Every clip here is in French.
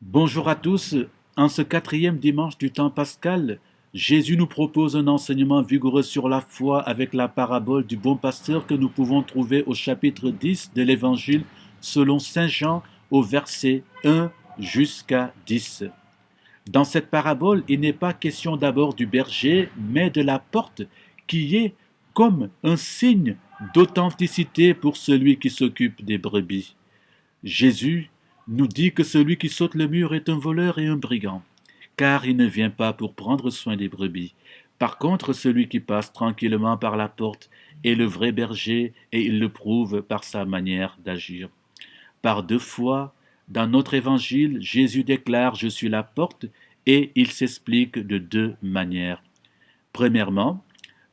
Bonjour à tous. En ce quatrième dimanche du temps pascal, Jésus nous propose un enseignement vigoureux sur la foi avec la parabole du bon pasteur que nous pouvons trouver au chapitre 10 de l'Évangile selon Saint Jean au verset 1 jusqu'à 10. Dans cette parabole, il n'est pas question d'abord du berger, mais de la porte qui est comme un signe d'authenticité pour celui qui s'occupe des brebis. Jésus nous dit que celui qui saute le mur est un voleur et un brigand, car il ne vient pas pour prendre soin des brebis. Par contre, celui qui passe tranquillement par la porte est le vrai berger et il le prouve par sa manière d'agir. Par deux fois, dans notre évangile, Jésus déclare Je suis la porte et il s'explique de deux manières. Premièrement,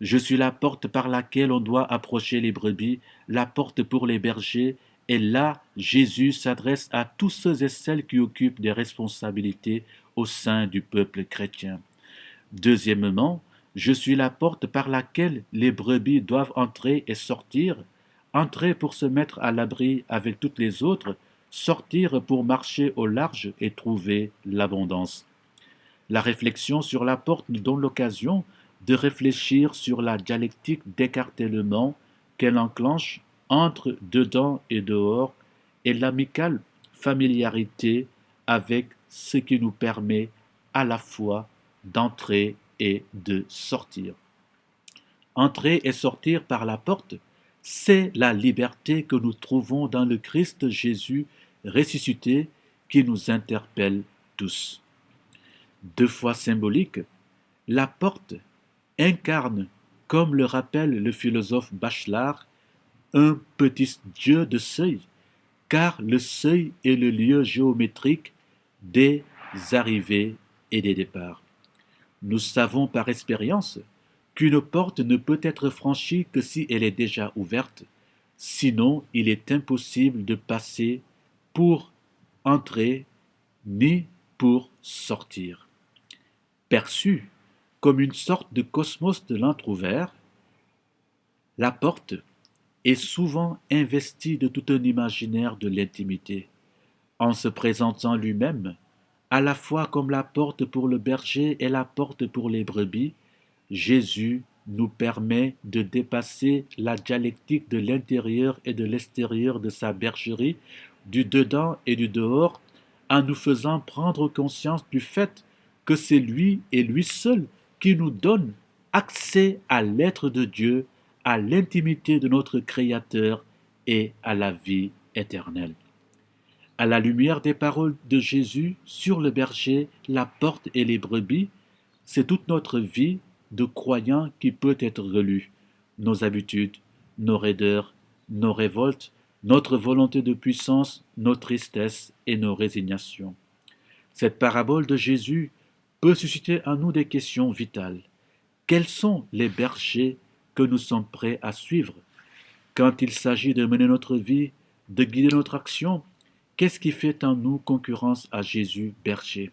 je suis la porte par laquelle on doit approcher les brebis, la porte pour les bergers, et là, Jésus s'adresse à tous ceux et celles qui occupent des responsabilités au sein du peuple chrétien. Deuxièmement, je suis la porte par laquelle les brebis doivent entrer et sortir, entrer pour se mettre à l'abri avec toutes les autres, sortir pour marcher au large et trouver l'abondance. La réflexion sur la porte nous donne l'occasion de réfléchir sur la dialectique d'écartèlement qu'elle enclenche entre dedans et dehors et l'amicale familiarité avec ce qui nous permet à la fois d'entrer et de sortir. Entrer et sortir par la porte, c'est la liberté que nous trouvons dans le Christ Jésus ressuscité qui nous interpelle tous. Deux fois symbolique, la porte incarne, comme le rappelle le philosophe Bachelard, un petit dieu de seuil, car le seuil est le lieu géométrique des arrivées et des départs. Nous savons par expérience qu'une porte ne peut être franchie que si elle est déjà ouverte, sinon il est impossible de passer pour entrer ni pour sortir. Perçue comme une sorte de cosmos de l'entrouvert, la porte est souvent investie de tout un imaginaire de l'intimité, en se présentant lui-même à la fois comme la porte pour le berger et la porte pour les brebis. Jésus nous permet de dépasser la dialectique de l'intérieur et de l'extérieur de sa bergerie, du dedans et du dehors, en nous faisant prendre conscience du fait que c'est lui et lui seul qui nous donne accès à l'être de Dieu, à l'intimité de notre Créateur et à la vie éternelle. À la lumière des paroles de Jésus sur le berger, la porte et les brebis, c'est toute notre vie de croyant qui peut être relue, nos habitudes, nos raideurs, nos révoltes, notre volonté de puissance, nos tristesses et nos résignations. Cette parabole de Jésus peut susciter en nous des questions vitales. Quels sont les bergers que nous sommes prêts à suivre? Quand il s'agit de mener notre vie, de guider notre action, qu'est-ce qui fait en nous concurrence à Jésus berger?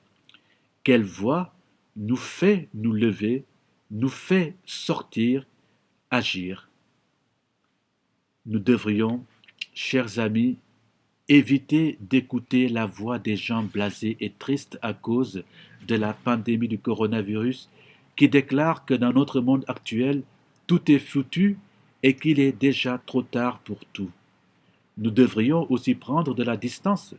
Quelle voie nous fait nous lever, nous fait sortir, agir? Nous devrions, chers amis, éviter d'écouter la voix des gens blasés et tristes à cause de la pandémie du coronavirus qui déclarent que dans notre monde actuel, tout est foutu et qu'il est déjà trop tard pour tout. Nous devrions aussi prendre de la distance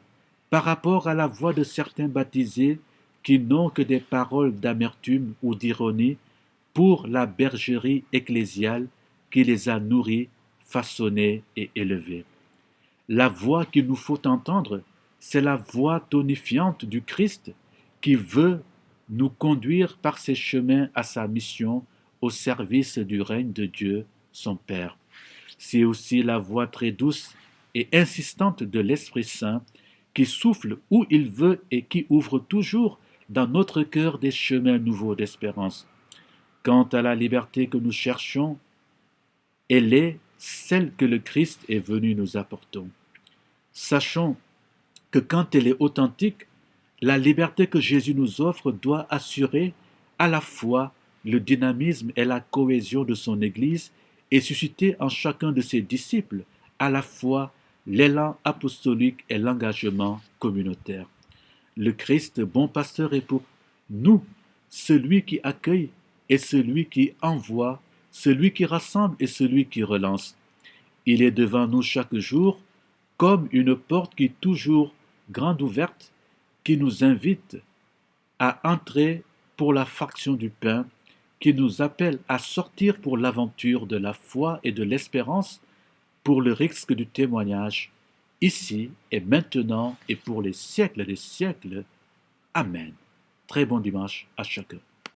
par rapport à la voix de certains baptisés qui n'ont que des paroles d'amertume ou d'ironie pour la bergerie ecclésiale qui les a nourris, façonnés et élevés. La voix qu'il nous faut entendre, c'est la voix tonifiante du Christ qui veut nous conduire par ses chemins à sa mission au service du règne de Dieu, son Père. C'est aussi la voix très douce et insistante de l'Esprit Saint qui souffle où il veut et qui ouvre toujours dans notre cœur des chemins nouveaux d'espérance. Quant à la liberté que nous cherchons, elle est celle que le Christ est venu nous apporter. Sachons que quand elle est authentique, la liberté que Jésus nous offre doit assurer à la fois le dynamisme et la cohésion de son Église et susciter en chacun de ses disciples à la fois l'élan apostolique et l'engagement communautaire. Le Christ, bon pasteur, est pour nous, celui qui accueille et celui qui envoie, celui qui rassemble et celui qui relance. Il est devant nous chaque jour comme une porte qui est toujours grande ouverte, qui nous invite à entrer pour la fraction du pain, qui nous appelle à sortir pour l'aventure de la foi et de l'espérance, pour le risque du témoignage, ici et maintenant et pour les siècles des siècles. Amen. Très bon dimanche à chacun.